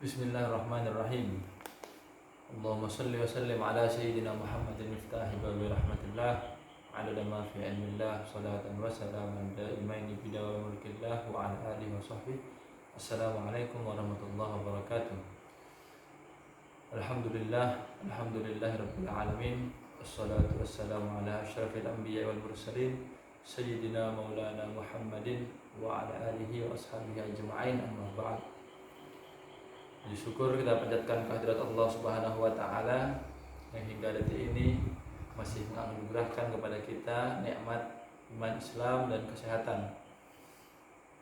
Bismillahirrahmanirrahim. Allahumma salli wa sallim ala sayyidina Muhammadin miftahi babi rahmatillah adada ma fi ilmillah salatan wa salaman daimaini bidawa mulkillah wa ala alihi wa sahbihi. Assalamualaikum warahmatullahi wabarakatuh. Alhamdulillahi rabbil alamin. Wassalatu wassalamu ala asyrafil anbiya wal mursalin sayyidina maulana Muhammadin wa ala alihi wa ashabihi ajma'in, amma ba'd. Puji syukur kita panjatkan kehadirat Allah Subhanahu wa taala yang hingga detik ini masih menganugerahkan kepada kita nikmat iman Islam dan kesehatan.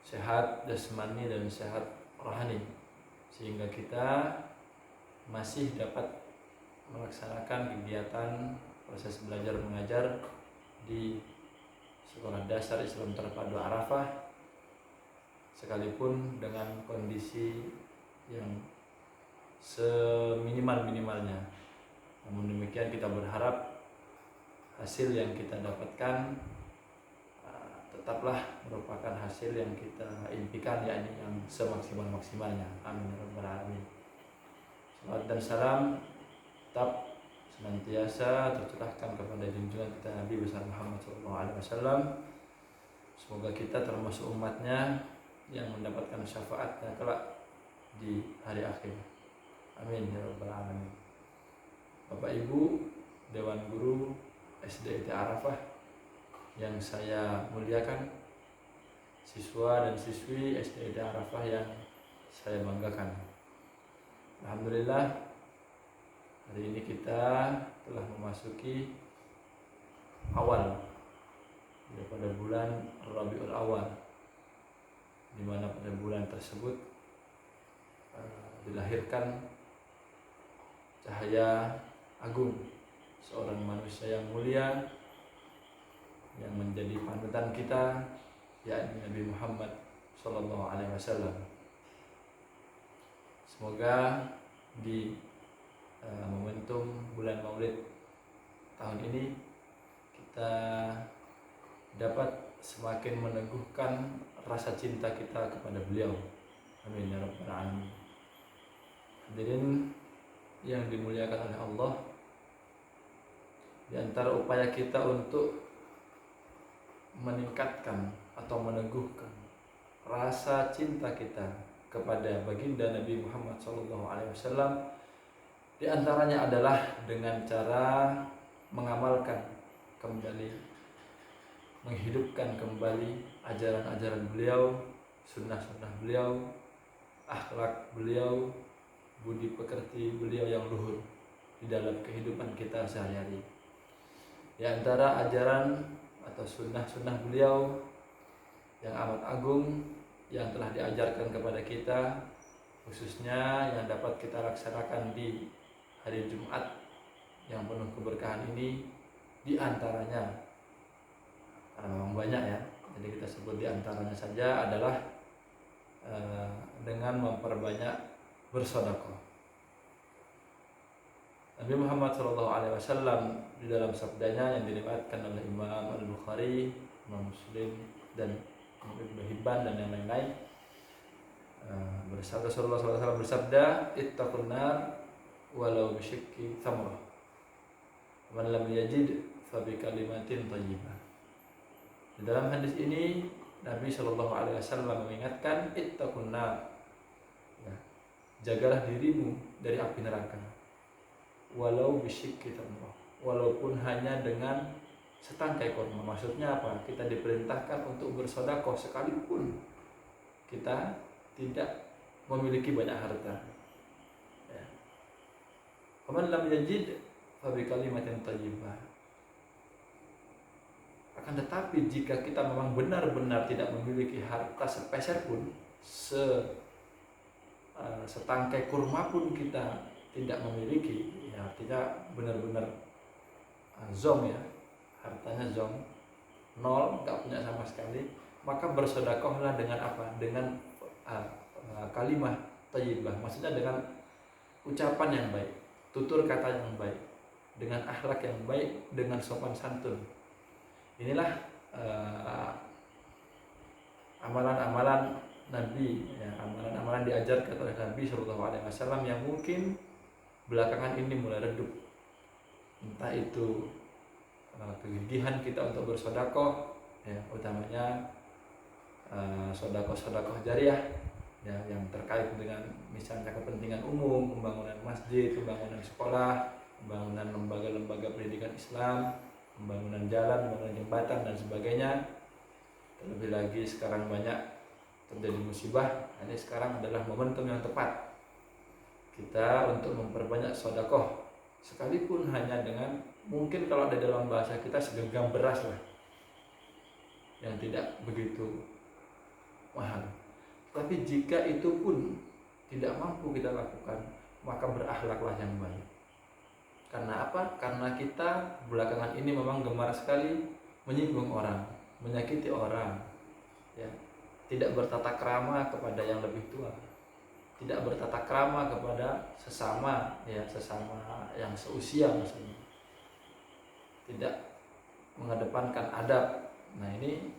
Sehat jasmani dan sehat rohani, sehingga kita masih dapat melaksanakan kegiatan proses belajar mengajar di Sekolah Dasar Islam Terpadu Arafah, sekalipun dengan kondisi yang seminimal-minimalnya. Namun demikian kita berharap hasil yang kita dapatkan tetaplah merupakan hasil yang kita impikan, yakni yang semaksimal-maksimalnya. Amin ya rabbal alamin. Salawat dan salam tetap senantiasa tercurahkan kepada junjungan kita Nabi besar Muhammad SAW. Semoga kita termasuk umatnya yang mendapatkan syafaatnya kelak di hari akhir. Amin ya rabbal alamin. Bapak Ibu Dewan Guru SDIT Arafah yang saya muliakan, siswa dan siswi SDIT Arafah yang saya banggakan, alhamdulillah hari ini kita telah memasuki awal daripada bulan Rabiul Awal, di mana pada bulan tersebut dilahirkan cahaya agung seorang manusia yang mulia yang menjadi panutan kita, yakni Nabi Muhammad SAW. Semoga di momentum bulan Maulid tahun ini kita dapat semakin meneguhkan rasa cinta kita kepada beliau. Amin ya rabbal alamin. Hadirin yang dimuliakan oleh Allah, di antara upaya kita untuk meningkatkan atau meneguhkan rasa cinta kita kepada baginda Nabi Muhammad SAW, di antaranya adalah dengan cara mengamalkan kembali, menghidupkan kembali ajaran-ajaran beliau, sunnah-sunnah beliau, akhlak beliau, budi pekerti beliau yang luhur di dalam kehidupan kita sehari-hari. Di antara ajaran atau sunnah-sunnah beliau yang amat agung yang telah diajarkan kepada kita, khususnya yang dapat kita laksanakan di hari Jumat yang penuh keberkahan ini, di antaranya, karena memang banyak ya, jadi kita sebut di antaranya saja, adalah dengan memperbanyak bersedekah. Nabi Muhammad SAW di dalam sabdanya yang diriwayatkan oleh Imam Al-Bukhari, Imam Muslim, dan Ibnu Hibban dan yang lain-lain, bersabda Rasulullah SAW bersabda, ittaqun nar walau bisyikki thamrah, man lam yajid fa bi kalimatin thayyibah. Di dalam hadis ini Nabi SAW mengingatkan ittaqun nar, jagalah dirimu dari api neraka, walau bisyikki tamrah, walaupun hanya dengan setangkai kurma. Maksudnya apa? Kita diperintahkan untuk bersedekah sekalipun kita tidak memiliki banyak harta. Faman lam yajid fa bi kalimatin thayyibah. Akan tetapi jika kita memang benar-benar tidak memiliki harta sepeser pun, setangkai kurma pun kita tidak memiliki, ya artinya benar-benar zong ya, hartanya zong, nol, nggak punya sama sekali, maka bersedekahlah dengan apa? Dengan kalimah thayyibah, maksudnya dengan ucapan yang baik, tutur kata yang baik, dengan akhlak yang baik, dengan sopan santun. Inilah amalan-amalan Nabi, ya, amalan-amalan diajarkan oleh Nabi Shallallahu Alaihi Wasallam yang mungkin belakangan ini mulai redup. Entah itu kegigihan kita untuk bersedekah, ya, utamanya sedekah jariah, ya, yang terkait dengan misalnya kepentingan umum, pembangunan masjid, pembangunan sekolah, pembangunan lembaga-lembaga pendidikan Islam, pembangunan jalan, pembangunan jembatan dan sebagainya. Terlebih lagi sekarang banyak terjadi musibah. Ini sekarang adalah momentum yang tepat kita untuk memperbanyak sedekah, sekalipun hanya dengan mungkin kalau ada dalam bahasa kita segenggam beras lah, yang tidak begitu mahal. Tapi jika itu pun tidak mampu kita lakukan, maka berakhlaklah yang baik. Karena apa? Karena kita belakangan ini memang gemar sekali menyinggung orang, menyakiti orang, ya. Tidak bertata krama kepada yang lebih tua, tidak bertata krama kepada sesama, ya, sesama yang seusia misalnya, tidak mengedepankan adab. Nah, ini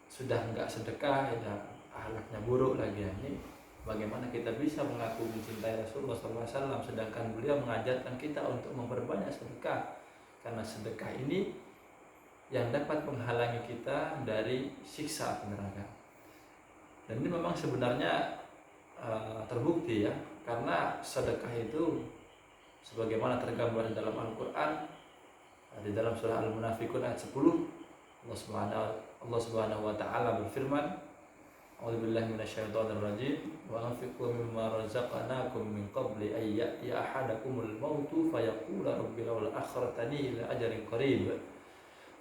sudah enggak sedekah, ya, akhlaknya buruk lagi. Ini bagaimana kita bisa mengaku mencintai Rasulullah SAW sedangkan beliau mengajarkan kita untuk memperbanyak sedekah, karena sedekah ini yang dapat menghalangi kita dari siksa neraka. Dan ini memang sebenarnya terbukti, ya, karena sedekah itu sebagaimana tergambar dalam Al-Quran, di dalam surah Al-Munafiqun ayat 10, Allah Subhanahu wa taala berfirman, A'udzubillahi minasyaitonirrajim, wa anfiqu mimma razaqnakum min qabli ay ya'tiya ahadakumul mautu fayaqula rabbi laula akhartani ila ajalin qarib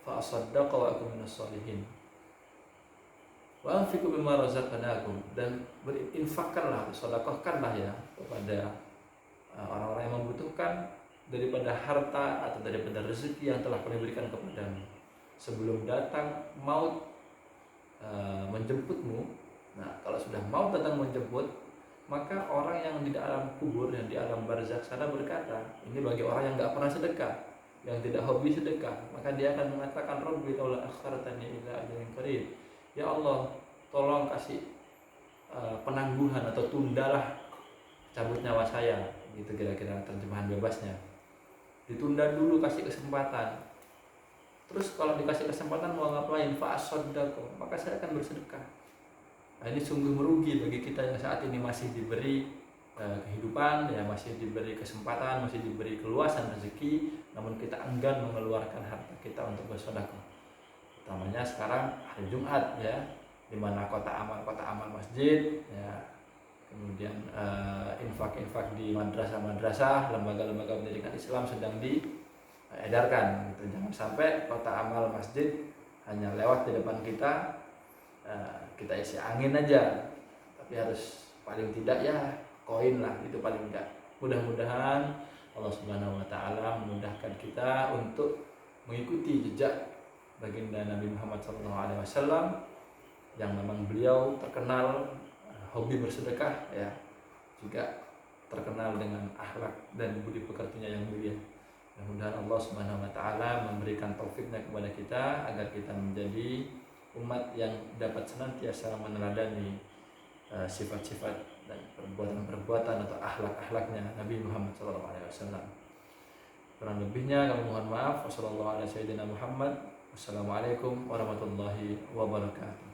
fa asaddaqa wa akun minas shalihin. Wa anfiqu mimma razaqnakum, dan berinfakkanlah, sedekahkanlah, ya, kepada orang-orang yang membutuhkan daripada harta atau daripada rezeki yang telah kami berikan kepadamu sebelum datang maut menjemputmu. Nah, kalau sudah maut datang menjemput, maka orang yang di alam kubur, yang di alam barzakh sana berkata, ini bagi orang yang enggak pernah sedekah, yang tidak hobi sedekah, maka dia akan mengatakan, Rabbi laula akhartani ila ajalin qarib, ya Allah, tolong kasih penangguhan atau tundalah cabut nyawa saya, gitu kira-kira terjemahan bebasnya. Ditunda dulu, kasih kesempatan. Terus kalau dikasih kesempatan mau ngapain? Fa'asaddaqu, maka saya akan bersedekah. Nah, ini sungguh merugi bagi kita yang saat ini masih diberi kehidupan, ya, masih diberi kesempatan, masih diberi keluasan rezeki, namun kita enggan mengeluarkan harta kita untuk bersedekah. Utamanya sekarang hari Jumat, ya, di mana kota amal masjid, ya, kemudian infak-infak di madrasah-madrasah, lembaga-lembaga pendidikan Islam sedang diedarkan, gitu. Jangan sampai kota amal masjid hanya lewat di depan kita, kita isi angin aja, tapi harus paling tidak, ya, koin lah, itu paling tidak. Mudah-mudahan Allah Subhanahu wa taala memudahkan kita untuk mengikuti jejak baginda Nabi Muhammad SAW, yang memang beliau terkenal hobi bersedekah, ya, juga terkenal dengan akhlak dan budi pekertinya yang mulia. Mudah-mudahan Allah Subhanahu wa taala memberikan taufiknya kepada kita agar kita menjadi umat yang dapat senantiasa meneladani sifat-sifat dan perbuatan-perbuatan atau akhlak-akhlaknya Nabi Muhammad SAW. Kurang lebihnya kami mohon maaf. Wassalamualaikum warahmatullahi wabarakatuh.